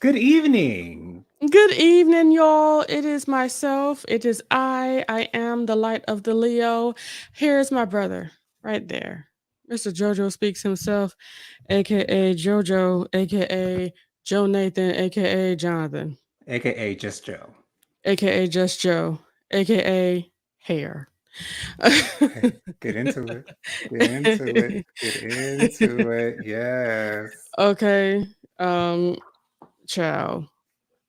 Good evening. Good evening, y'all. It is myself. It is I. I am the light of the Leo. Here's my brother right there. Mr. Jojo speaks himself, aka Jojo, aka Joe Nathan, aka Jonathan, AKA Just Joe. aka Just Joe, aka Hair. Okay, get into it. Get into it. Get into it. Yes. okay, um, Chow.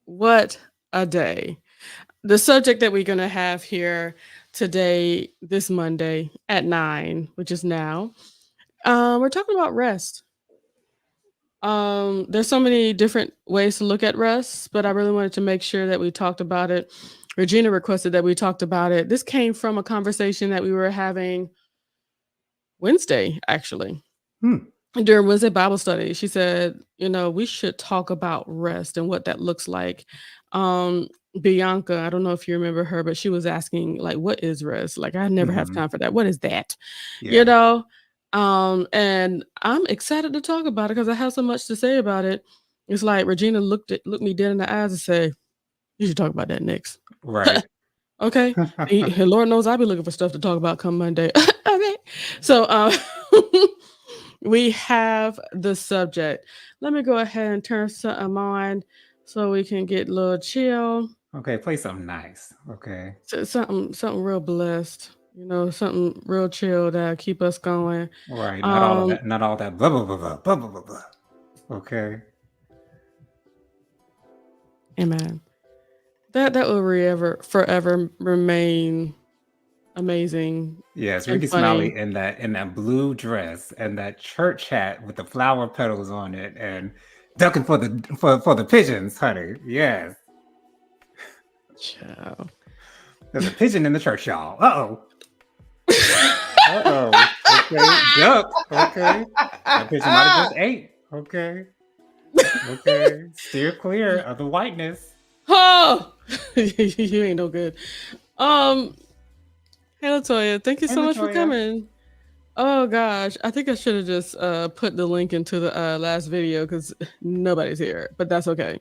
What a day. The subject that we're going to have here today, this Monday at 9, which is now, we're talking about rest. There's so many different ways to look at rest, but I really wanted to make sure that we talked about it. Regina requested that we talked about it. This came from a conversation that we were having Wednesday, actually. Hmm. During Wednesday Bible study, she said, we should talk about rest and what that looks like. Um, Bianca, I don't know if you remember her, but she was asking, like, what is rest? Like, I never have Hmm. time for that. What is that? You Yeah. know? And I'm excited to talk about it because I have so much to say about it. It's like Regina looked me dead in the eyes and said, you should talk about that next. Right. Okay. And Lord knows I'll be looking for stuff to talk about come Monday. Okay. So we have the subject. Let me go ahead and turn something on so we can get a little chill. Okay, play something nice. Okay. Something real blessed. Something real chill that keep us going. Right. Not all of Um, that. Not all that. Blah blah blah blah blah blah blah. Blah. Okay. amen. That will forever remain amazing Yes, and Ricky funny. Smiley in that blue dress and that church hat with the flower petals on it and ducking for the pigeons, honey. Yes. Ciao. There's a pigeon in the church, y'all. Uh-oh. Uh-oh. Okay. Duck. Okay. That pigeon might have just ate. Okay. Okay. Steer clear of the whiteness. Oh, you ain't no good. Um, hey Latoya, thank you Hey, so much for Latoya. coming. Oh gosh, I think I should have just put the link into the last video because nobody's here, but that's okay.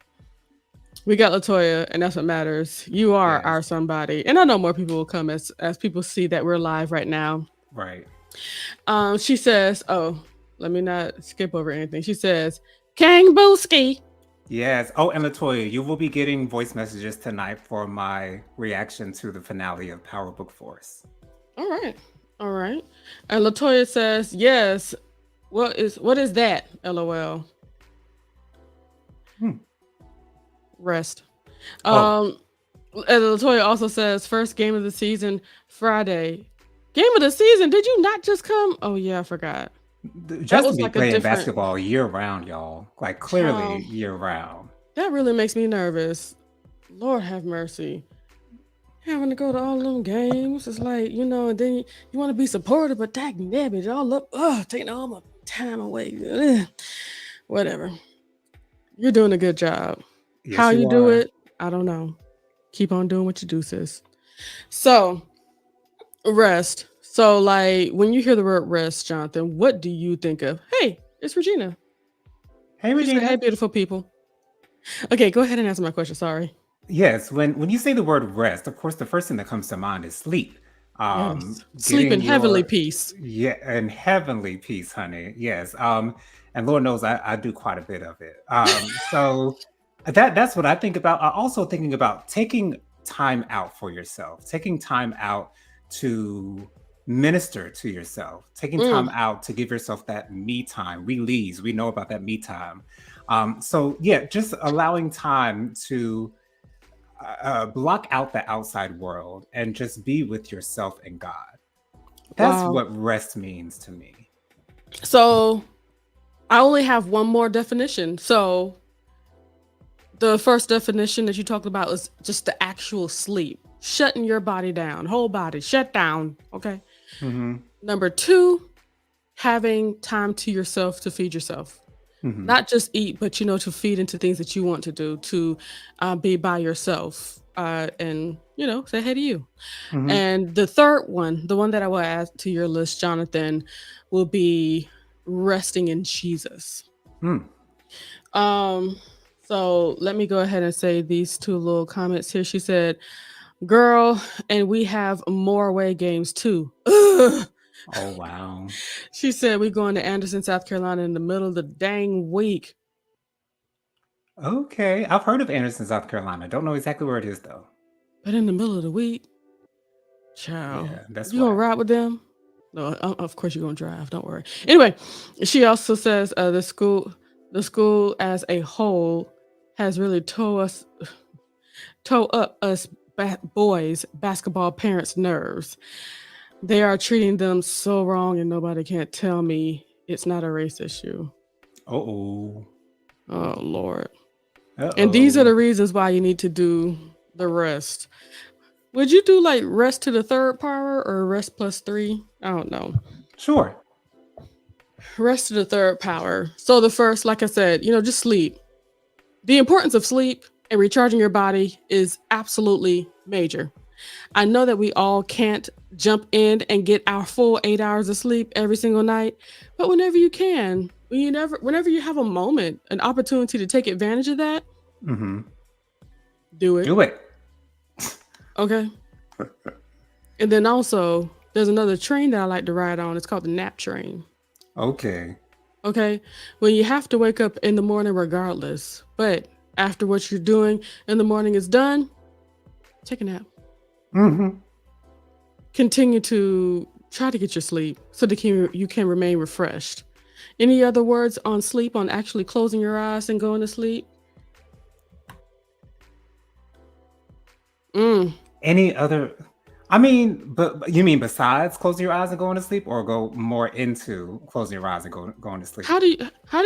We got Latoya, and that's what matters. You are Yes. our somebody, and I know more people will come as people see that we're live right now. Right. She says, "Oh, let me not skip over anything." She says, "Kang Booski." Yes. Oh, and Latoya, you will be getting voice messages tonight for my reaction to the finale of Power Book Force. All right, all right. And Latoya says, "Yes." What is that? LOL. Hmm. Rest. Oh, Um, and Latoya also says first game of the season Friday. Game of the season? Did you not just come? Oh yeah, I forgot. That Justin was be like a playing different basketball year round, y'all. Like clearly child. year round. That really makes me nervous. Lord have mercy. Having to go to all them games, it's like and then you want to be supportive, but that nabbit all up, taking all my time away. Ugh. Whatever. You're doing a good job. How Yes, you you do are. it, I don't know. Keep on doing what you do, sis. So rest. So, like, when you hear the word rest, Jonathan, what do you think of? Hey, it's Regina. Hey, She said, "Hey, Regina. beautiful people." Okay, go ahead and answer my question. Sorry. Yes, when you say the word rest, of course, the first thing that comes to mind is sleep. Yes, sleep Getting in heavenly your peace. yeah, and heavenly peace, honey. Yes. And Lord knows I do quite a bit of it. So that's what I think about. I also thinking about taking time out for yourself, taking time out to minister to yourself, taking Mm, time out to give yourself that me time. We leads, we know about that me time. So yeah, just allowing time to block out the outside world and just be with yourself and God. That's wow. what rest means to me. So I only have one more definition. So the first definition that you talked about is just the actual sleep, shutting your body down, whole body shut down. Okay. Mm-hmm. Number two, having time to yourself to feed yourself. Mm-hmm. Not just eat, but to feed into things that you want to do, to be by yourself, and say hey to you. Mm-hmm. And the third one, the one that I will add to your list, Jonathan, will be resting in Jesus. Mm. Um, So let me go ahead and say these two little comments here. She said, "Girl, and we have more away games too." Ugh. Oh wow. She said, "We going to Anderson, South Carolina in the middle of the dang week." Okay. I've heard of Anderson, South Carolina. Don't know exactly where it is though. But in the middle of the week, child, Yeah, that's you gonna why. ride with them? No, of course you're gonna drive. Don't worry. Anyway, she also says the school as a whole, has really toe up us boys basketball parents' nerves. They are treating them so wrong, and nobody can't tell me it's not a race issue. Oh. Oh Lord! And these are Uh-oh. the reasons why you need to do the rest. Would you do like rest to the third power or rest plus three? I don't know. Sure. Rest to the third power. So the first, like I said, just sleep. The importance of sleep and recharging your body is absolutely major. I know that we all can't jump in and get our full 8 hours of sleep every single night, but whenever you can, whenever you have a moment, an opportunity to take advantage of that, Mm-hmm. do it. Do it. Okay. And then also, there's another train that I like to ride on. It's called the nap train. Okay. Okay. When you have to wake up in the morning regardless, but after what you're doing in the morning is done, take a nap. Mm-hmm. Continue to try to get your sleep so that you can remain refreshed. Any other words on sleep, on actually closing your eyes and going to sleep? Mm. Any other I mean, but you mean besides closing your eyes and going to sleep, or go more into closing your eyes and going to sleep? How do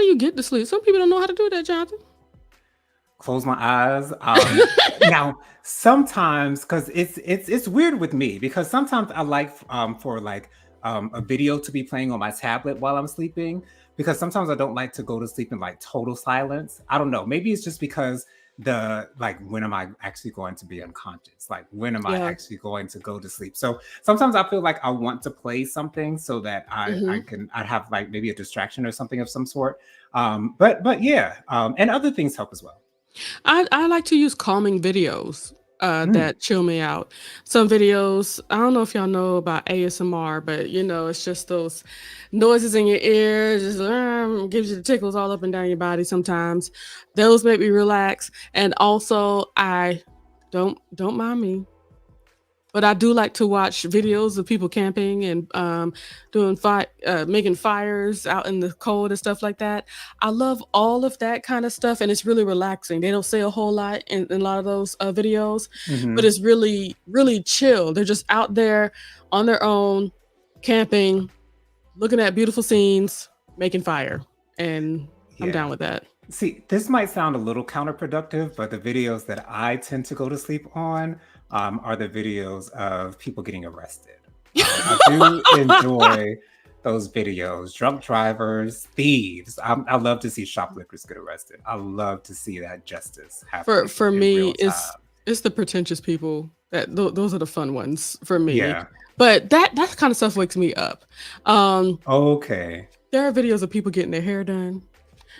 you get to sleep? Some people don't know how to do that, Jonathan. Close my eyes. Now sometimes, because it's weird with me, because sometimes I like for like a video to be playing on my tablet while I'm sleeping, because sometimes I don't like to go to sleep in like total silence. I don't know. Maybe it's just because the like, when am I actually going to be unconscious? Like, when am I Yeah. actually going to go to sleep? So sometimes I feel like I want to play something so that Hmm. I'd have like maybe a distraction or something of some sort. But yeah, and other things help as well. I like to use calming videos Mm. that chill me out. Some videos, I don't know if y'all know about ASMR, but it's just those noises in your ear, just gives you the tickles all up and down your body sometimes. Those make me relax. And also I don't mind me, but I do like to watch videos of people camping and making fires out in the cold and stuff like that. I love all of that kind of stuff, and it's really relaxing. They don't say a whole lot in a lot of those videos, but Mhm. it's really, really chill. They're just out there on their own, camping, looking at beautiful scenes, making fire, and I'm Yeah. down with that. See, this might sound a little counterproductive, but the videos that I tend to go to sleep on are the videos of people getting arrested. I do enjoy those videos. Drunk drivers, thieves. I love to see shoplifters get arrested. I love to see that justice for happening for in me, real it's time. it's the pretentious people that those are the fun ones for me. Yeah. But that kind of stuff wakes me up. Um, Okay. there are videos of people getting their hair done,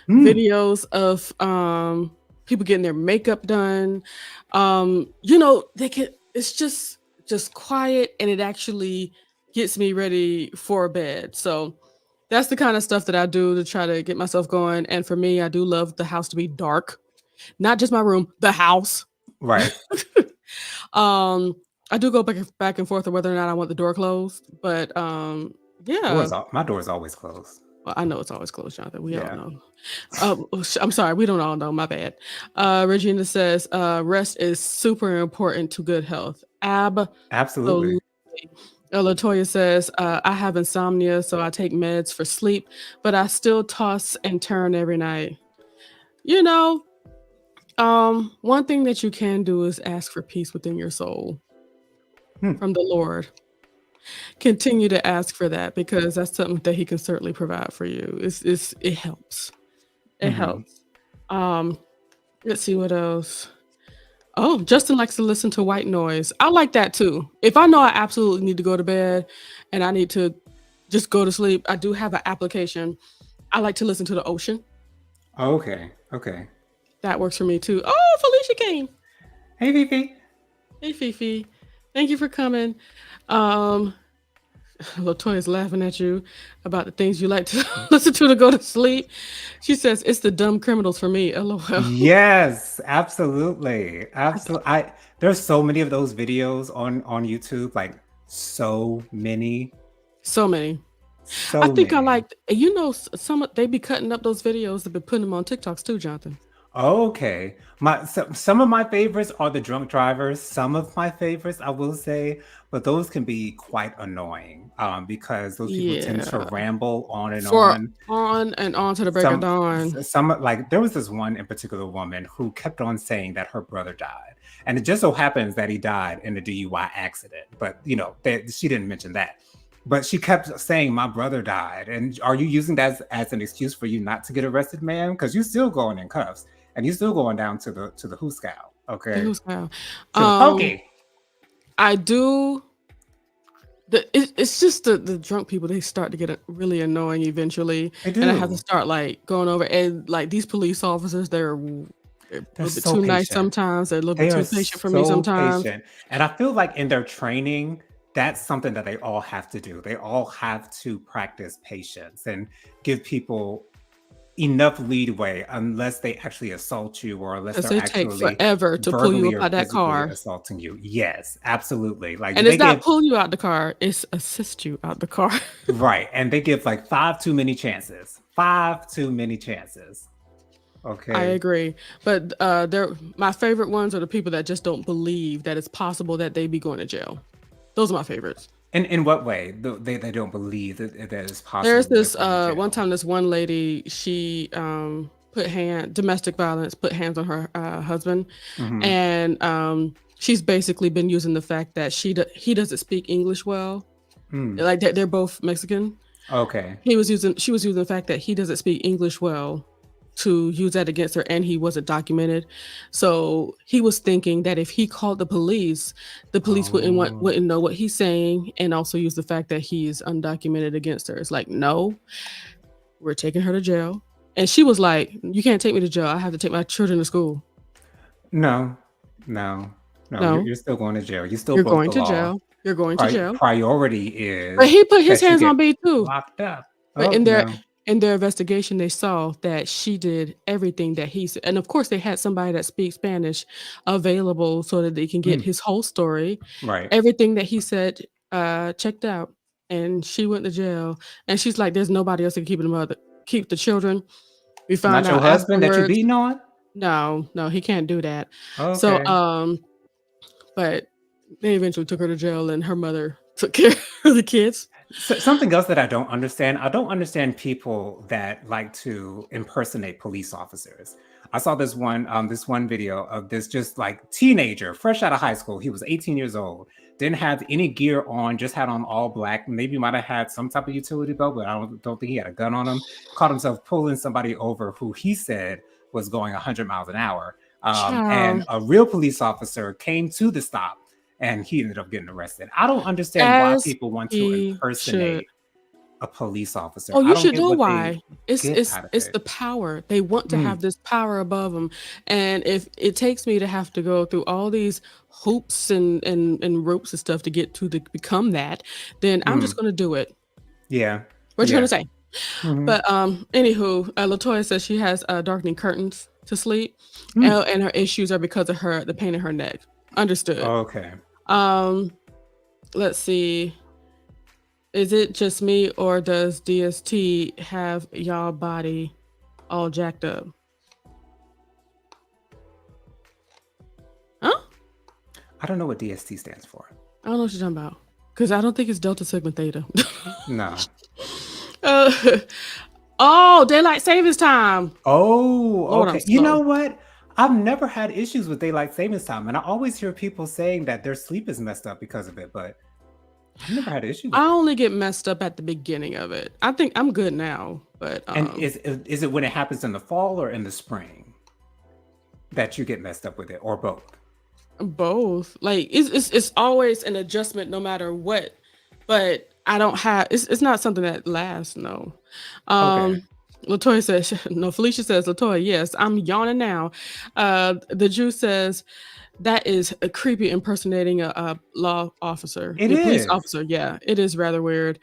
Mm. videos of people getting their makeup done. They can. It's just quiet, and it actually gets me ready for bed. So that's the kind of stuff that I do to try to get myself going. And for me, I do love the house to be dark, not just my room, the house. Right. um, I do go back and forth on whether or not I want the door closed, but yeah. My door is always closed. Well, I know it's always closed, Jonathan. We all Yeah. know. I'm sorry, we don't all know. My bad. Regina says, "Rest is super important to good health." Absolutely. Absolutely. Latoya says, "I have insomnia, so I take meds for sleep, but I still toss and turn every night." You know, one thing that you can do is ask for peace within your soul Hmm. from the Lord. Continue to ask for that because that's something that He can certainly provide for you. It helps. It Mhm. helps. Um, let's see what else. Oh, Justin likes to listen to white noise. I like that too. If I know I absolutely need to go to bed and I need to just go to sleep, I do have an application. I like to listen to the ocean. Okay. Okay. That works for me too. Oh, Felicia came. Hey, Vivi. Hey, Fifi. Thank you for coming. Um, Latoya's laughing at you about the things you like to listen to go to sleep. She says it's the dumb criminals for me. LOL. Yes, absolutely. Absolutely. There's so many of those videos on YouTube, like so many, So many. I so think I many. like, some they be cutting up those videos and be putting them on TikToks too, Jonathan. Okay. Some of my favorites are the drunk drivers. Some of my favorites, I will say, but those can be quite annoying because those people tend to Yeah. ramble on and For on. on and on to the break of Some dawn. some like there was this one in particular woman who kept on saying that her brother died. And it just so happens that he died in a DUI accident. But she didn't mention that. But she kept saying, "My brother died." And are you using that as an excuse for you not to get arrested, ma'am? Because you're still going in cuffs and you're still going down to the Hooskow, The okay? who's now. To the Um, pokey. I do. It's just the drunk people. They start to get really annoying eventually, They and I have to do. start like going over and like these police officers. They're a They're little bit so too nice patient. sometimes. They're a little bit They are too patient for me so sometimes. patient. And I feel like in their training, that's something that they all have to do. They all have to practice patience and give people enough leadway unless they actually assault you or unless Because they're they take actually forever to pull you verbally up or out that physically car. assaulting you. Yes, absolutely. Like And it's they not give pull you out the car, it's assist you out the car. right, and they give like five too many chances. Five too many chances. I Okay. agree. But they're my favorite ones are the people that just don't believe that it's possible that they be going to jail. Those are my favorites. In what way? They don't believe that it's possible There's that they're this going to one jail. time this one lady, she domestic violence, put hands on her husband, Hmm. and she's basically been using the fact that he doesn't speak English well. Mm. Like they're both Mexican. Okay. She was using the fact that he doesn't speak English well to use that against her, and he wasn't documented. So he was thinking that if he called the police Oh. wouldn't know what he's saying, and also use the fact that he's undocumented against her. It's like, no, we're taking her to jail. And she was like, you can't take me to jail. I have to take my children to school. No, no, no. You're, No, you're still going to jail. You still you're broke going the to law. jail. You're going to jail. Priority But is he put his that you hands get on B too. locked up. But Oh no. in their investigation, they saw that she did everything that he said, and of course, they had somebody that speaks Spanish available so that they can get Mm, his whole story. right. Everything that he said, checked out, and she went to jail. And she's like, "There's nobody else that can keep the children." We found Not your out husband that you afterwards. beating on? No, no, he can't do that. So, Okay. but they eventually took her to jail, and her mother took care of the kids. So, something else that I don't understand. I don't understand people that like to impersonate police officers. I saw this one video of this just like teenager, fresh out of high school. He was 18 years old, didn't have any gear on, just had on all black. Maybe might have had some type of utility belt, but I don't think he had a gun on him. Caught himself pulling somebody over who he said was going 100 miles an hour. And Child, a real police officer came to the stop and he ended up getting arrested. I don't understand why as people want to he should. impersonate a police officer. Oh, I you don't should get know what they why. It's get it's out of it's it. the power. They want to Mm, have this power above them, and if it takes me to have to go through all these hoops and ropes and stuff to get to become that, then I'm just mm, gonna do it. yeah, What you gonna yeah. say? Hmm. But anywho, Latoya says she has darkening curtains to sleep, Mm. and her issues are because of the pain in her neck. Understood. Okay. Um, let's see. Is it just me or does DST have y'all body all jacked up? Huh? I don't know what DST stands for. I don't know what you're talking about. Because I don't think it's Delta Sigma Theta. No. uh, oh, daylight savings time. Oh, Lord, I'm okay. You know slow. what? I've never had issues with daylight savings time, and I always hear people saying that their sleep is messed up because of it, but I've never had an issue I with it. only get messed up at the beginning of it. I think I'm good now, but And is it when it happens in the fall or in the spring that you get messed up with it, or both? both. Like it's always an adjustment no matter what. But I don't have it's not something that lasts, no. Okay. Um Latoya says, no, Felicia says, Latoya, yes, I'm yawning now. The Jew says, that is a creepy impersonating a law officer, It a police is. officer. Yeah, it is rather weird.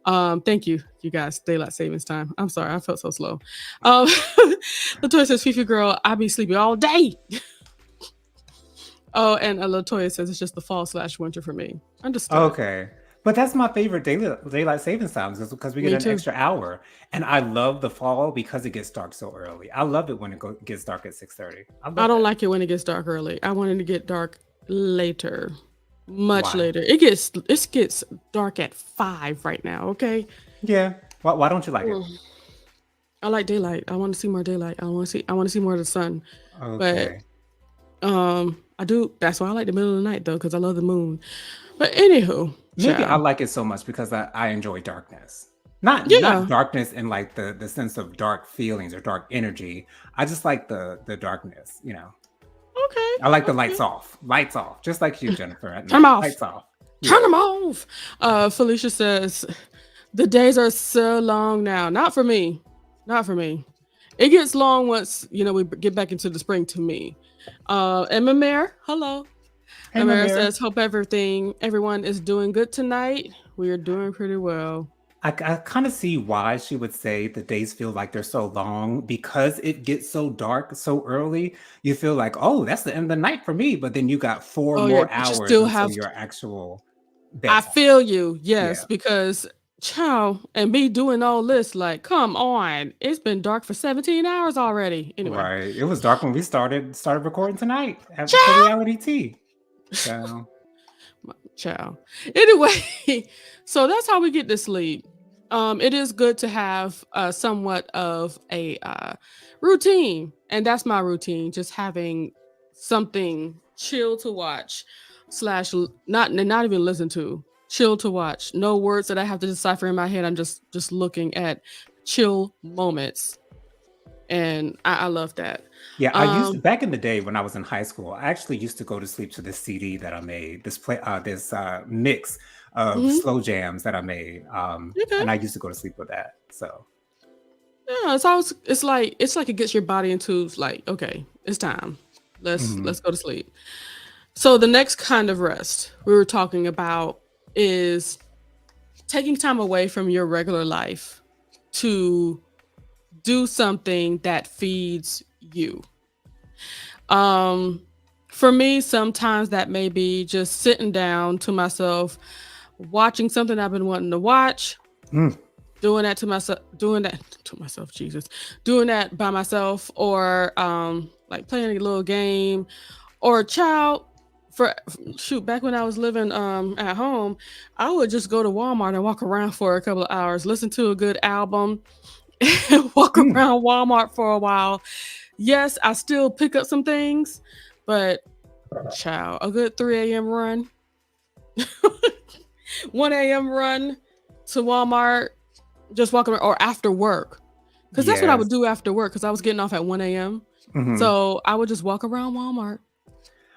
Thank you, you guys. Daylight savings time. I'm sorry, I felt so slow. Um, Latoya says, Fifi girl, I be sleepy all day. Oh, and Latoya says it's just the fall/winter for me. Understood. Okay. But that's my favorite daylight savings times is because we get Me an too. extra hour. And I love the fall because it gets dark so early. I love it when gets dark at 6:30. I I love don't that. like it when it gets dark early. I want it to get dark later, much Why? later. It gets dark at 5 right now. Okay. Yeah. Why don't you like it? Mm. I like daylight. I want to see more daylight. I want to see more of the sun. But Okay. I do. That's why I like the middle of the night though, because I love the moon. But anywho, Maybe I child. like it so much because I enjoy darkness. Not Yeah. darkness in like the sense of dark feelings or dark energy. I just like the darkness, you know. Okay. I like the Okay. lights off. Lights off. Just like you, Jennifer, at Turn 'em night. off. Lights off. Turn Yeah. them off. Felicia says the days are so long now. Not for me. Not for me. It gets long once we get back into the spring to me. And Mamere, hello. Hey, Mamere Mamir. says, hope everyone is doing good tonight. We are doing pretty well. I kind of see why she would say the days feel like they're so long because it gets so dark so early. You feel like, oh, that's the end of the night for me. But then you got four Oh yeah, more but you hours still until have. your actual I bedtime. feel you, yes, Yeah, because child and me doing all this, like, come on, it's been dark for 17 hours already. Anyway, right. It was dark when we started recording tonight for child, reality T. So child. Anyway, so that's how we get to sleep. It is good to have somewhat of a routine, and that's my routine. Just having something chill to watch, not even listen to, chill to watch. No words that I have to decipher in my head. I'm just looking at chill moments, and I love that. yeah, I used to, Um, back in the day when I was in high school. I actually used to go to sleep to this CD that I made. This mix of mhm, slow jams that I made. okay. And I used to go to sleep with that. So. Yeah, it's like it gets your body into like, okay, it's time. Let's Mhm. go to sleep. So the next kind of rest we were talking about is taking time away from your regular life to do something that feeds you. Um for me, sometimes that may be just sitting down to myself, watching something I've been wanting to watch, Mm, doing that to myself, Jesus, doing that by myself, or like playing a little game, or child, for shoot, back when I was living at home, I would just go to Walmart and walk around for a couple of hours, listen to a good album, and walk mm. around Walmart for a while. Yes, I still pick up some things, but child, a good 3 a.m. run, 1 a.m. run to Walmart, just walking around, or after work. Because that's what I would Yes. do after work, because I was getting off at 1 a.m. Mhm. So I would just walk around Walmart.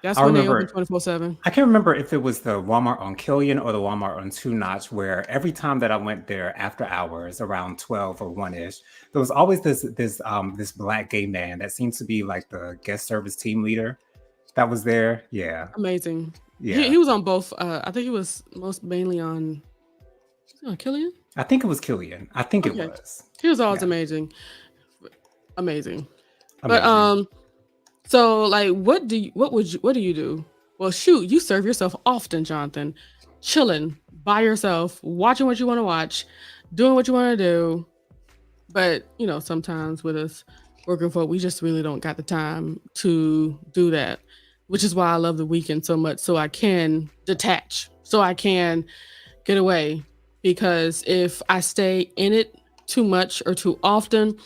That's I when they open remember 24/7. I can't remember if it was the Walmart on Killian or the Walmart on Two Notch, where every time that I went there after hours around 12 or 1-ish, there was always this black gay man that seems to be like the guest service team leader that was there. Yeah. Amazing. He Yeah. he was on both. I think he was most mainly on Killian. I think it was Killian. I think it Okay, was. he was always Yeah. amazing, amazing. But Amazing. so like, what do you do? Well, shoot, you serve yourself often, Jonathan, chilling by yourself, watching what you want to watch, doing what you want to do. But sometimes with us working folk, we just really don't got the time to do that, which is why I love the weekend so much, so I can detach, so I can get away. Because if I stay in it too much or too often,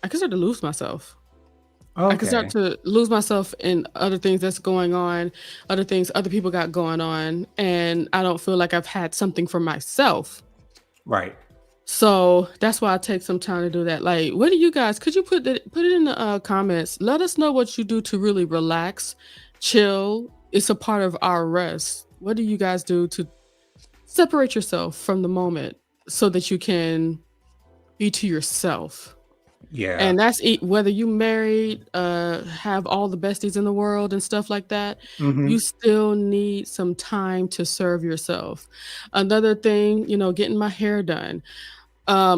I can start to lose myself. I can start Okay. to lose myself in other things that's going on, other things other people got going on, and I don't feel like I've had something for myself. Right. So that's why I take some time to do that. Like, what do you guys? Could you put it in the comments? Let us know what you do to really relax, chill. It's a part of our rest. What do you guys do to separate yourself from the moment so that you can be to yourself? Yeah. And that's whether you married, have all the besties in the world and stuff like that, you Hmm. still need some time to serve yourself. Another thing, getting my hair done.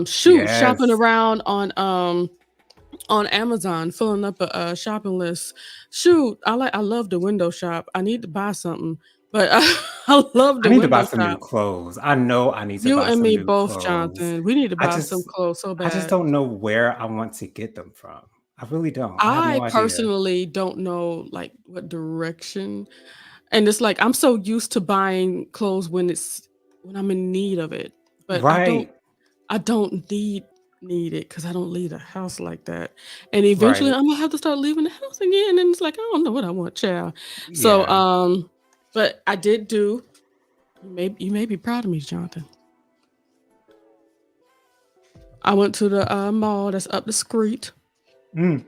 Shoot, shopping Yes. around on Amazon, filling up a shopping list. Shoot, I love the window shop. I need to buy something, but I love I the need to buy window some new shop. clothes. I know I need to You buy and some me new both, clothes. Jonathan. We need to I buy some just clothes so I just bad. don't know where I want to get them from. I really don't. I have I no idea. personally don't know like what direction. And it's like I'm so used to buying clothes when I'm in need of it. But Right. I don't need it because I don't leave the house like that. And eventually Right. I'm gonna have to start leaving the house again. And it's like, I don't know what I want, child. So Yeah. but I did do you may be proud of me, Jonathan. I went to the mall that's up the street Mm.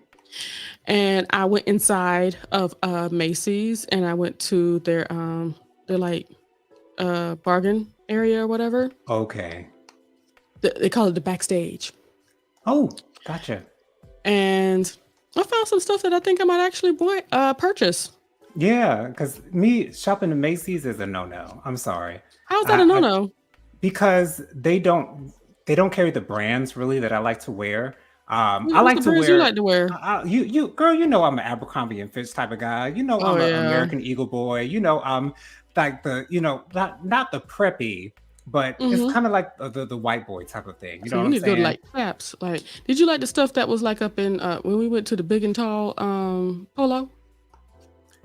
and I went inside of Macy's and I went to their like bargain area or whatever. Okay. They call it the backstage. Oh, gotcha. And I found some stuff that I think I might actually purchase. Yeah, because me shopping in Macy's is a no-no. I'm sorry. How's that a I no-no? because they don't carry the brands really that I like to wear. I What's like the to brands you like wear to wear? you girl, you know I'm an Abercrombie and Fitch type of guy. You know Oh I'm an yeah. American Eagle boy. Like not the preppy, but it's Mhm. kind of like the white boy type of thing. You So know what you I'm need to go to saying? like Chaps. Like, did you like the stuff that was like up in when we went to the big and tall polo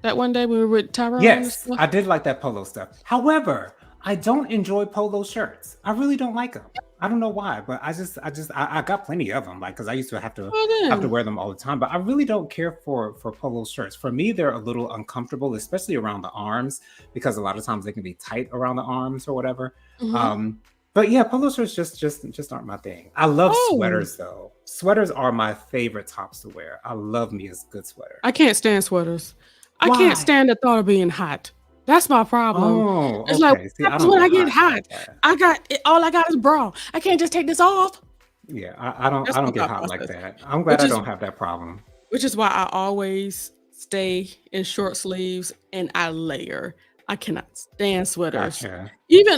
that one day when we were with Tyrone and Yes, stuff? I did like that polo stuff. However, I don't enjoy polo shirts. I really don't like them. I don't know why, but I got plenty of them. Like, because I used to Well have to then. wear them all the time. But I really don't care for polo shirts. For me, they're a little uncomfortable, especially around the arms, because a lot of times they can be tight around the arms or whatever. Mhm. Um, but yeah, polo shirts just aren't my thing. I love Oh, sweaters though. Sweaters are my favorite tops to wear. I love me a good sweater. I can't stand sweaters. I can't Why? stand the thought of being hot. That's my problem. Oh, It's like, okay. what See, I happens don't when get I get hot like hot? that. All I got is bra. I can't just take this off. Yeah, I That's my don't get thought hot like process. that. I'm glad Which I is don't have that problem. which is why I always stay in short sleeves and I layer. I cannot stand sweaters. Gotcha.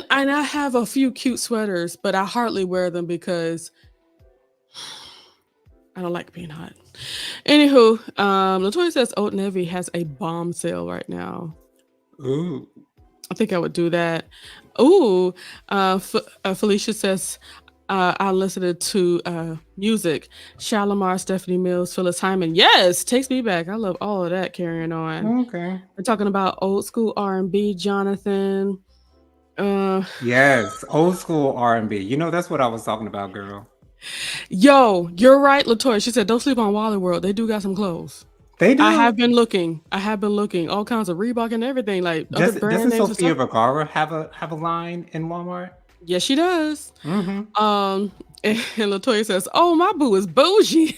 And I have a few cute sweaters, but I hardly wear them because I don't like being hot. Anywho, Latoya says Old Navy has a bomb sale right now. Ooh. I think I would do that. Ooh, Felicia says I listened to music. Shalimar, Stephanie Mills, Phyllis Hyman. Yes, takes me back. I love all of that. Carrying on. Okay. We're talking about old school R&B. Jonathan. Uh, Yes, old school R&B. That's what I was talking about, girl. yo, you're right, Latoya. She said, "Don't sleep on Wally World. They do got some clothes." They I have do. been looking. I have been looking. All kinds of Reebok and everything, like other brand Doesn't names and Sofia stuff. Vergara have a line in Walmart? Yes, she does. Mm-hmm. Um, and Latoya says, "Oh, my boo is bougie."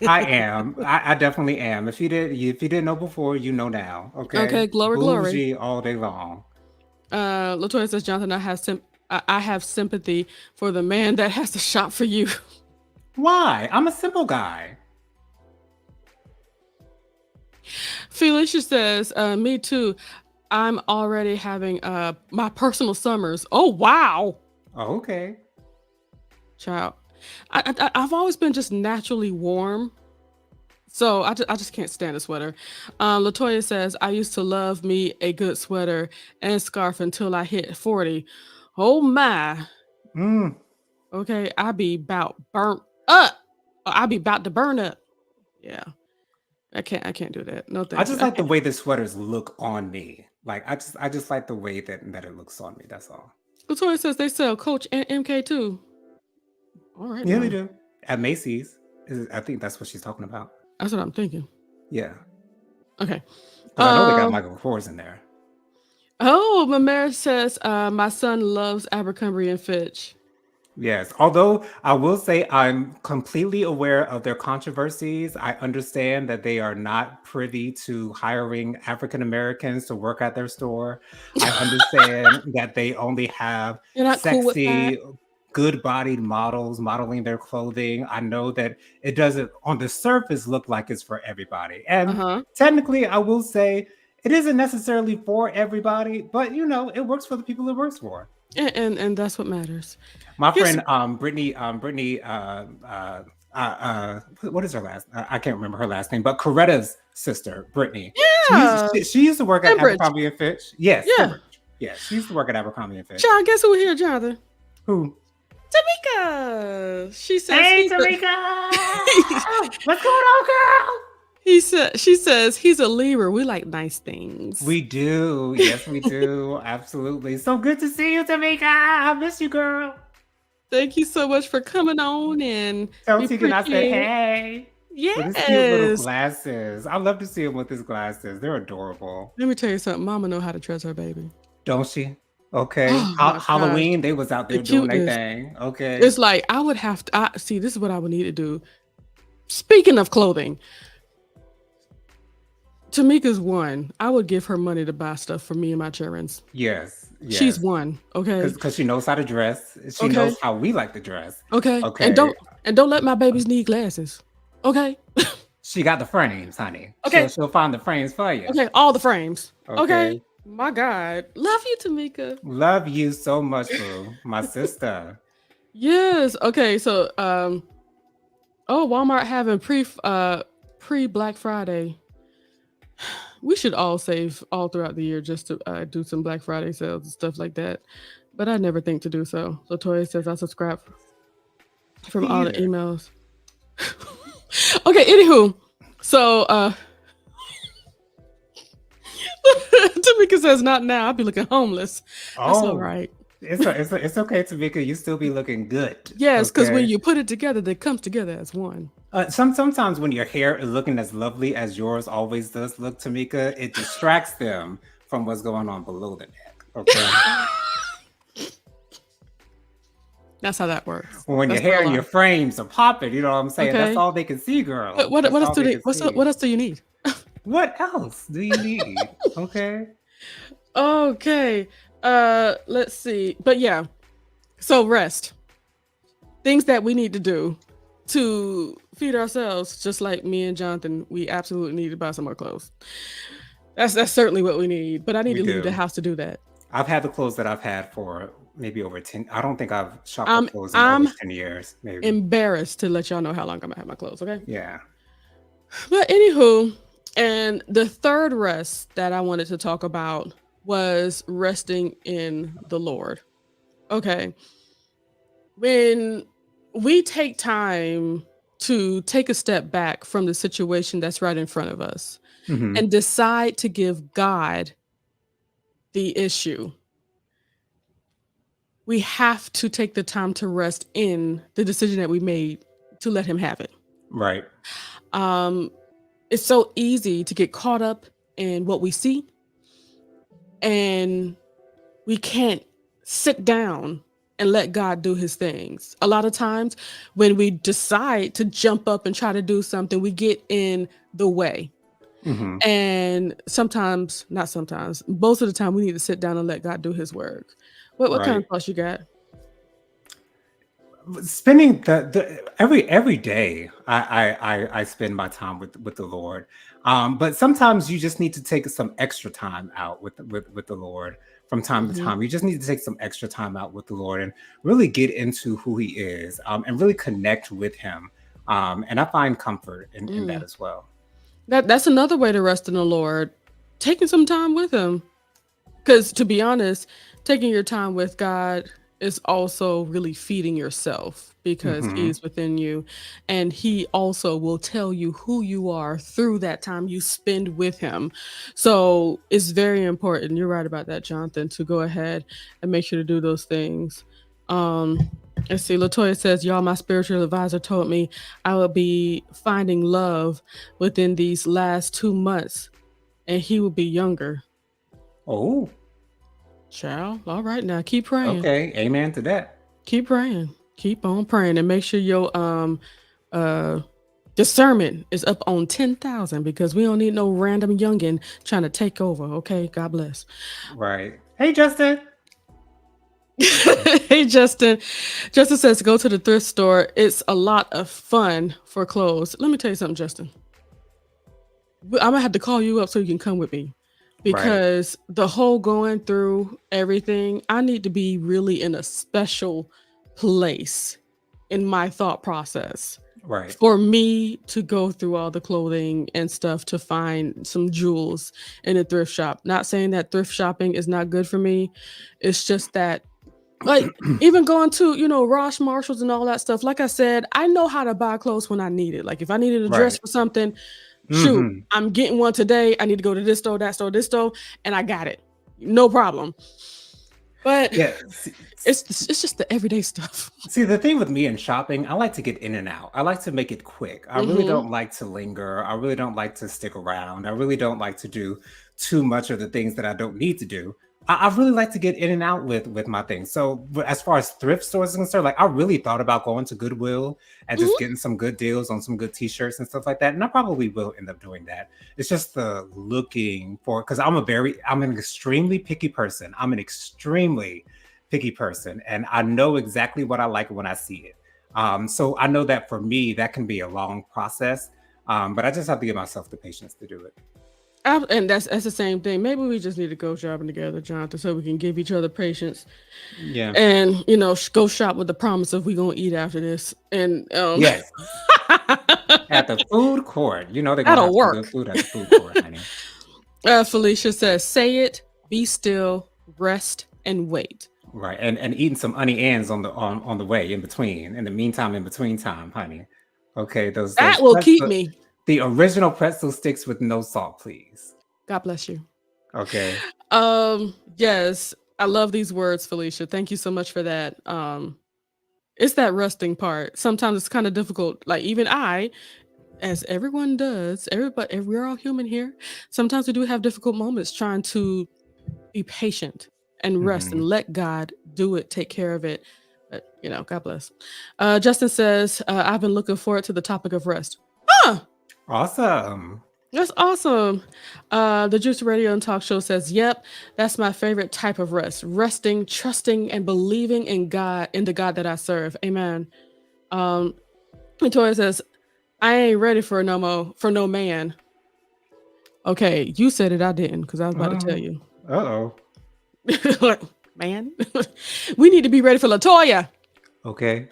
I am. I definitely am. If you didn't know before, you know now. Okay, Okay, glory, glory. bougie all day long. Latoya says, Jonathan, I have sympathy for the man that has to shop for you. Why? I'm a simple guy. Felicia says, me too. I'm already having my personal summers. Oh wow, Okay. child. I've always been just naturally warm. So I just can't stand a sweater. Latoya says, I used to love me a good sweater and scarf until I hit 40. Oh my. Mm. Okay, I be about burnt up. I be about to burn up. Yeah. I can't do that. No I thank you. just like the way the sweaters look on me. Like I just like the way that it looks on me. That's all. Latoya says they sell Coach and MK too. All right Yeah, they now. do. At Macy's. I think that's what she's talking about. That's what I'm thinking. Yeah. Okay. Because I know they got Um Michael Kors in there. oh, Mamere says my son loves Abercrombie and Fitch. Yes. Although I will say I'm completely aware of their controversies. I understand that they are not privy to hiring African Americans to work at their store. I understand that they only have You're not cool with that? sexy good-bodied models modeling their clothing. I know that it doesn't on the surface look like it's for everybody. And Uh-huh. technically, I will say it isn't necessarily for everybody, but it works for the people it works for. And that's what matters. My Here's friend Brittany what is her last? I can't remember her last name, but Coretta's sister, Brittany. yeah, She used to work at Cambridge. Abercrombie and Fitch. Yes, Yeah. Cambridge. Yes, she used to work at Abercrombie and Fitch. John, guess who here, Jonathan? Who? Tamika. She says Hey, he's Tamika! What's going on, girl? she says he's a Libra. We like nice things. We do. Yes, we do. Absolutely. So good to see you, Tamika. I miss you, girl. Thank you so much for coming on, and Tell we Tegan I said, appreciate hey. With his cute little yes. glasses. I love to see him with his glasses. They're adorable. Let me tell you something. Mama know how to dress her baby. Don't she? Okay. Oh my gosh. Halloween, they was out The there doing their cuteness. thing. Okay. It's like I would have to see. This is what I would need to do. Speaking of clothing, Tamika's one. I would give her money to buy stuff for me and my childrens. Yes. She's Yes. one. Okay. Because she knows how to dress. She Okay. knows how we like to dress. Okay. Okay. And don't let my babies need glasses. Okay. She got the frames, honey. Okay. She'll find the frames for you. Okay. All the frames. Okay. Okay. My God. Love you, Tamika. Love you so much, boo. My sister. Yes. Okay. So Walmart having pre Black Friday. We should all save all throughout the year just to do some Black Friday sales and stuff like that. But I never think to do so. Latoya says I subscribe from all the Either. emails. Okay, anywho. So Tamika says not now. I'll be looking homeless. That's all right. It's okay, Tamika. You still be looking good. Yes, because when okay? you put it together, they comes together as one. Sometimes when your hair is looking as lovely as yours always does look, Tamika, it distracts them from what's going on below the neck. Okay. That's how that works. When That's your hair not and your frames are popping, you know what I'm saying? Okay. That's all they can see, girl. What That's else all do they they? can What see. else do you need? What else do you need? Okay. Okay. Let's see. But yeah. So rest. Things that we need to do to feed ourselves, just like me and Jonathan, we absolutely need to buy some more clothes. That's certainly what we need. But I need We to leave the do. house to do that. I've had the clothes that I've had for maybe over 10. I don't think I've shopped I'm- for clothes in I'm over 10 years. Maybe. Embarrassed to let y'all know how long I'm gonna have my clothes, okay? Yeah. But anywho, and the third rest that I wanted to talk about was resting in the Lord. Okay. When we take time to take a step back from the situation that's right in front of us Mhm. and decide to give God the issue, we have to take the time to rest in the decision that we made to let him have it. Right. It's so easy to get caught up in what we see, and we can't sit down and let God do his things. A lot of times when we decide to jump up and try to do something, we get in the way. Mhm. And sometimes, not sometimes, most of the time we need to sit down and let God do his work. What kind of Right. thoughts you got? Spending the every day I spend my time with the Lord. But sometimes you just need to take some extra time out with the Lord from time to Mhm. time. You just need to take some extra time out with the Lord and really get into who he is, and really connect with him. And I find comfort in that as well. That's another way to rest in the Lord, taking some time with him. Because to be honest, taking your time with God is also really feeding yourself because Mhm. he is within you. And he also will tell you who you are through that time you spend with him. So it's very important. You're right about that, Jonathan, to go ahead and make sure to do those things. Let's see. Latoya says, y'all, my spiritual advisor told me I would be finding love within these last 2 months and he will be younger. Oh, Child, all right now, keep praying. okay. Amen to that. Keep praying. Keep on praying and make sure your discernment is up on 10,000 because we don't need no random youngin trying to take over. Okay, God bless. Right. Hey, Justin. Hey, Justin. Justin says, go to the thrift store. It's a lot of fun for clothes. Let me tell you something, Justin. I'm gonna have to call you up so you can come with me Right. because the whole going through everything, I need to be really in a special place in my thought process Right. for me to go through all the clothing and stuff to find some jewels in a thrift shop. Not saying that thrift shopping is not good for me. It's just that like even going to, Ross Marshalls and all that stuff. Like I said, I know how to buy clothes when I need it. Like if I needed a dress Right. for something, shoot, Hmm. I'm getting one today. I need to go to this store, that store, this store, and I got it. No problem. But Yeah. it's just the everyday stuff. See, the thing with me and shopping, I like to get in and out. I like to make it quick. I really Hmm. don't like to linger. I really don't like to stick around. I really don't like to do too much of the things that I don't need to do. I really like to get in and out with my things. So as far as thrift stores are concerned, like I really thought about going to Goodwill and just Hmm. getting some good deals on some good t-shirts and stuff like that. And I probably will end up doing that. It's just the looking for because I'm an extremely picky person. I'm an extremely picky person and I know exactly what I like when I see it. So I know that for me, that can be a long process. But I just have to give myself the patience to do it. And that's the same thing. Maybe we just need to go shopping together, Jonathan, so we can give each other patience Yeah. and go shop with the promise of we gonna eat after this. And Yes. At the food court. You know they're gonna that'll have some good work. food at the food court, honey. Felicia says, "Say it, be still, rest, and wait." Right. And eating some honey ends on the way in between. In the meantime, in between time, honey. Okay, those That will keep pretzel me. the original pretzel sticks with no salt, please. God bless you. Okay. Yes, I love these words, Felicia. Thank you so much for that. It's that resting part. Sometimes it's kind of difficult. Like even I, as everyone does, everybody, we're all human here. Sometimes we do have difficult moments trying to be patient and rest and Hmm. let God do it, take care of it. But God bless. Justin says, I've been looking forward to the topic of rest. Huh. Awesome. That's awesome. The Juice Radio and Talk Show says, "Yep, that's my favorite type of rest. Resting, trusting, and believing in God, in the God that I serve." Amen. Um, Victoria says, "I ain't ready for no man." Okay, you said it. I didn't, because I was about to tell Uh, you. uh-oh. Like, man, we need to be ready for Latoya. Okay.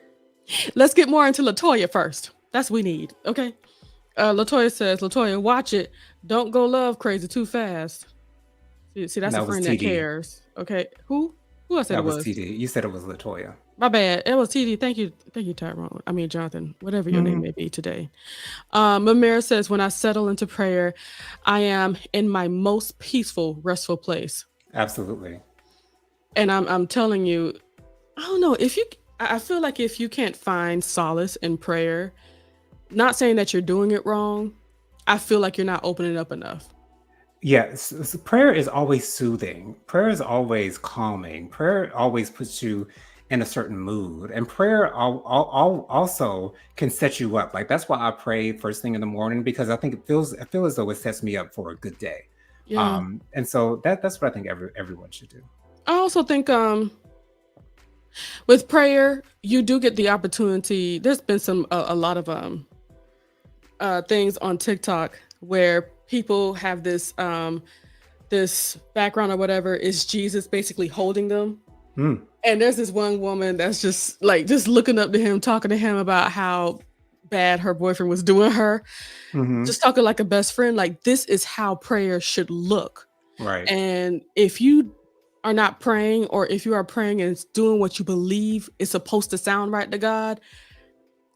Let's get more into Latoya first. That's what we need. Okay. Latoya says, "Latoya, watch it. Don't go love crazy too fast." See, that's a That was friend that TD. cares. Okay, who? Who I said it That was was? TD. You said it was Latoya. My bad. It was TD. Thank you, Tyrone. I mean Jonathan, whatever your name Mhm. may be today. Mamir says, "When I settle into prayer, I am in my most peaceful, restful place." Absolutely. And I'm telling you, I don't know if you. I feel like if you can't find solace in prayer, not saying that you're doing it wrong, I feel like you're not opening up enough. Yes, prayer is always soothing. Prayer is always calming. Prayer always puts you in a certain mood, and prayer also can set you up. Like that's why I pray first thing in the morning because I feel as though it sets me up for a good day. Yeah. And so that's what I think everyone should do. I also think with prayer, you do get the opportunity. There's been a lot of things on TikTok where people have this background or whatever is Jesus basically holding them. Mm, And there's this one woman that's just like just looking up to him, talking to him about how bad her boyfriend was doing her, hmm. just talking like a best friend. Like this is how prayer should look. Right. And if you are not praying, or if you are praying and it's doing what you believe is supposed to sound right to God,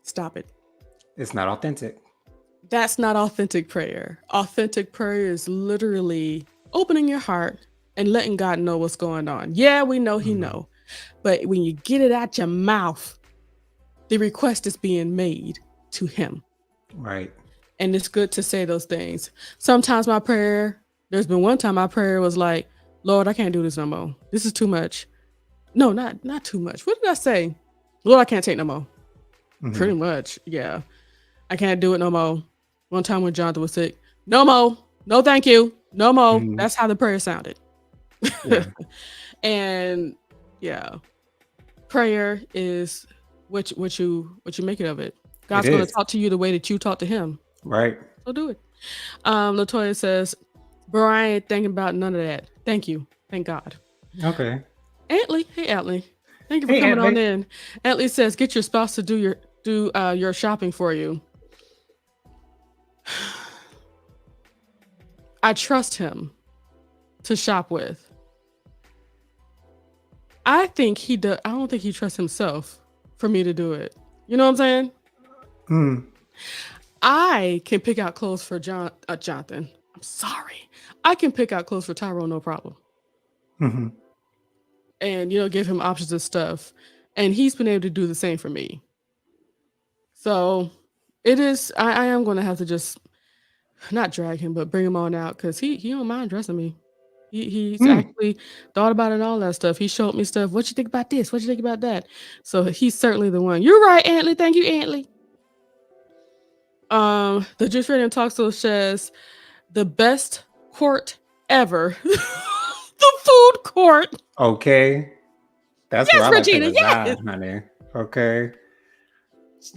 stop it. It's not authentic. That's not authentic prayer. Authentic prayer is literally opening your heart and letting God know what's going on. Yeah, we know he Mhm. know. But when you get it out your mouth, the request is being made to him. Right. And it's good to say those things. Sometimes my prayer, there's been one time my prayer was like, "Lord, I can't do this no more. This is too much." No, not too much. What did I say? "Lord, I can't take no more." Pretty Hmm. much. Yeah. I can't do it no more. One time when Jonathan was sick, "No more. No, thank you. No more." Hmm. That's how the prayer sounded. Yeah. And yeah. prayer is what you make it of it. It God's going to is. talk to you the way that you talk to him. Right. So do it. Latoya says, bro, I ain't thinking about none of that. Thank you. Thank God. Okay. Antley, hey Antley. Thank you for Hey, coming on Antley. in. Antley says, get your spouse to do your shopping for you. I trust him to shop with. I think he does. I don't think he trusts himself for me to do it. You know what I'm saying? Mm. I can pick out clothes for Jonathan. I'm sorry. I can pick out clothes for Tyrone, no problem. Mm-hmm. And, give him options of stuff. And he's been able to do the same for me. So it is, I am going to have to just not drag him, but bring him on out because he don't mind dressing me. He's actually thought about it and all that stuff. He showed me stuff. What you think about this? What you think about that? So he's certainly the one. You're right, Antley. Thank you, Antley. The Juice Radio Talk Show says the best court ever. The food court. Okay. That's yes, where I like to Regina. Yes. reside, honey. Okay.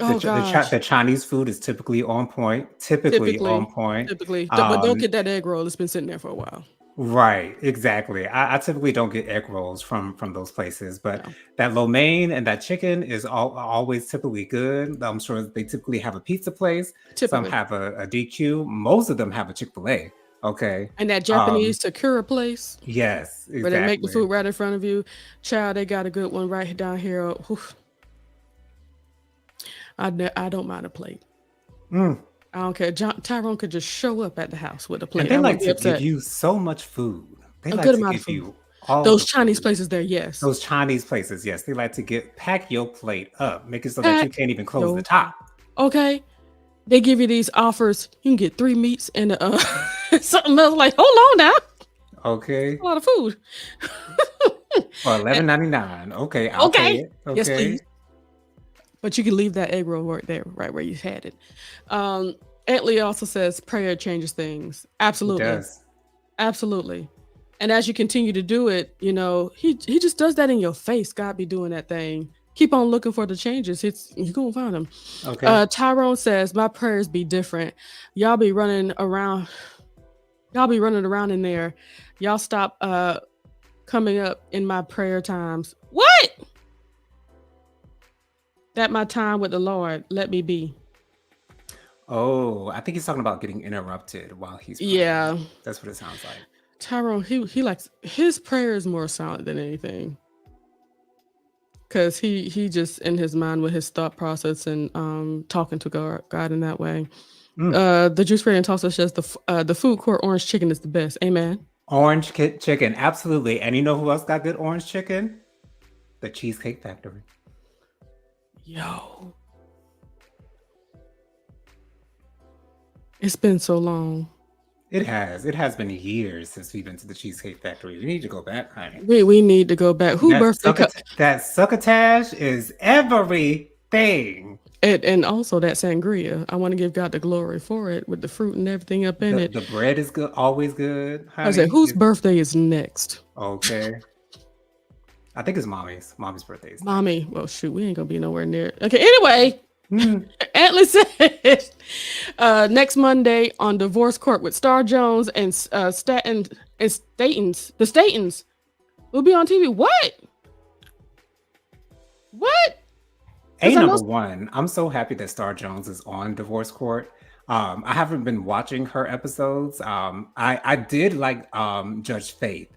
Oh gosh. The Chinese food is typically on point. Typically on point. But don't get that egg roll. It's been sitting there for a while. Right, exactly. I typically don't get egg rolls from those places, but No. that lo mein and that chicken is always typically good. I'm sure they typically have a pizza place. Some Typically. have a DQ. Most of them have a Chick-fil-A. Okay. And that Japanese Sakura place. Yes, exactly. Where they make the food right in front of you. Child, they got a good one right down here. Oof. I don't mind a plate. I don't care. Tyrone could just show up at the house with a plate. And they like to give you so much food. They like to give you all those Chinese places there, yes. Those Chinese places, yes. They like to pack your plate up, make it so that you can't even close the top. Okay. They give you these offers. You can get 3 meats and something else. Like, hold on now. Okay. A lot of food. For $11.99. Okay, I'll pay it. Okay. Yes, please. But you can leave that egg roll right there, right where you had it. Antley also says prayer changes things. Absolutely. It does. Absolutely. And as you continue to do it, he just does that in your face. God be doing that thing. Keep on looking for the changes. You're gonna find them. Okay. Tyrone says, my prayers be different. Y'all be running around in there. Y'all stop coming up in my prayer times. What? That my time with the Lord, let me be. Oh, I think he's talking about getting interrupted while he's praying. Yeah. That's what it sounds like. Tyrone, he likes his prayer is more silent than anything. Because he just in his mind with his thought process and talking to God in that way. The Juice Radio Talk says the food court orange chicken is the best. Amen. Orange chicken, absolutely. And you know who else got good orange chicken? The Cheesecake Factory. Yo. It's been so long. It has been years since we've been to the Cheesecake Factory. We need to go back, honey. We need to go back. That succotash is everything. And also that sangria. I want to give God the glory for it with the fruit and everything up in it. The bread is good, always good. Honey. I said, whose birthday is next? Okay. I think it's Mommy's. Mommy's birthday is Mommy. Well, shoot, we ain't gonna be nowhere near. Okay, anyway. Antley said next Monday on Divorce Court with Star Jones and Statons. The Statons will be on TV. What? Number one, I'm so happy that Star Jones is on Divorce Court. I haven't been watching her episodes. I did like Judge Faith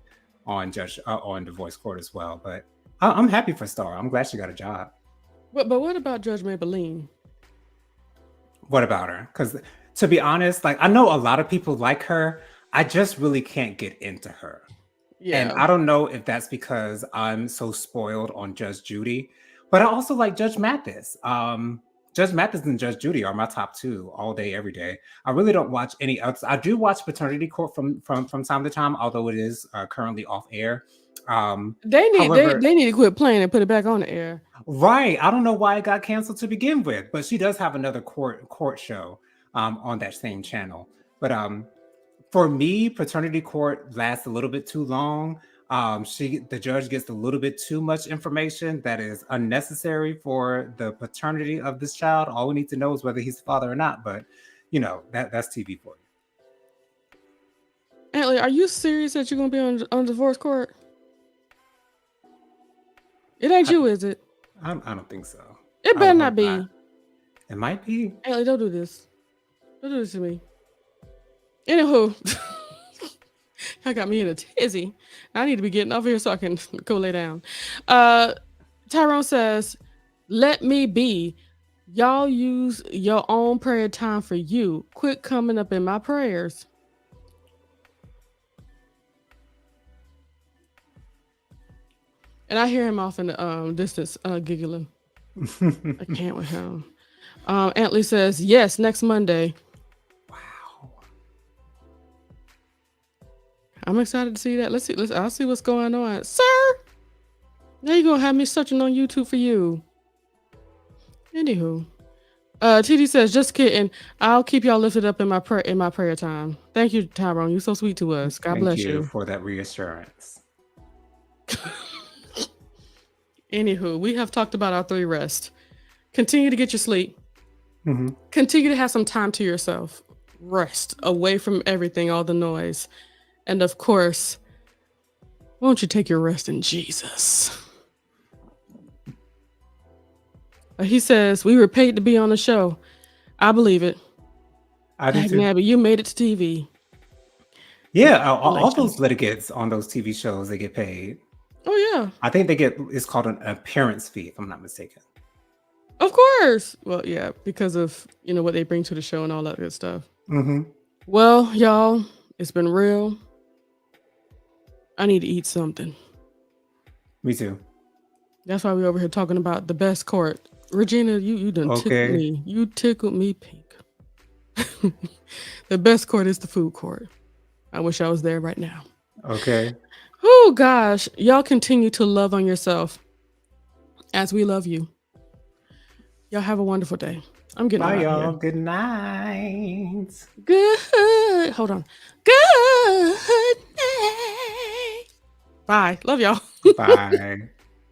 on Divorce Court as well, but I'm happy for Star. I'm glad she got a job. But what about Judge Maybelline? What about her? Because to be honest, like I know a lot of people like her. I just really can't get into her. Yeah. And I don't know if that's because I'm so spoiled on Judge Judy, but I also like Judge Mathis. Judge Mathis and Judge Judy are my top two all day, every day. I really don't watch any others. I do watch Paternity Court from time to time, although it is currently off air. They need to quit playing and put it back on the air. Right. I don't know why it got canceled to begin with, but she does have another court show on that same channel. But for me, Paternity Court lasts a little bit too long. The judge gets a little bit too much information that is unnecessary for the paternity of this child. All we need to know is whether he's the father or not. But that's TV for you. Antley, are you serious that you're gonna be on divorce court? It ain't you, is it? I don't think so. It better not be. It might be. Antley, don't do this. Don't do this to me. Anywho, I got me in a tizzy. I need to be getting off here so I can go lay down. Tyrone says, "Let me be. Y'all use your own prayer time for you. Quit coming up in my prayers." And I hear him off in the distance giggling. I can't with him. Antley says, "Yes, next Monday." Wow. I'm excited to see that. I'll see what's going on. Sir, now you're going to have me searching on YouTube for you. Anywho. TD says, "Just kidding. I'll keep y'all lifted up in my prayer time." Thank you, Tyrone. You're so sweet to us. God bless you. Thank you for that reassurance. Anywho, we have talked about our 3 rests. Continue to get your sleep. Mm-hmm. Continue to have some time to yourself. Rest away from everything, all the noise. And of course, won't you take your rest in Jesus? He says, "We were paid to be on the show." I believe it. I do too. But you made it to TV. Yeah, all those litigants on those TV shows, they get paid. Oh yeah. I think it's called an appearance fee, if I'm not mistaken. Of course. Well, yeah, because of what they bring to the show and all that good stuff. Mm-hmm. Well, y'all, it's been real. I need to eat something. Me too. That's why we're over here talking about the best court. Regina, you done tickled me. You tickled me pink. The best court is the food court. I wish I was there right now. Okay. Oh gosh, y'all continue to love on yourself as we love you. Y'all have a wonderful day. I'm getting Bye, out y'all. here. Good night. Good. Hold on. Good night. Bye. Love y'all. Bye.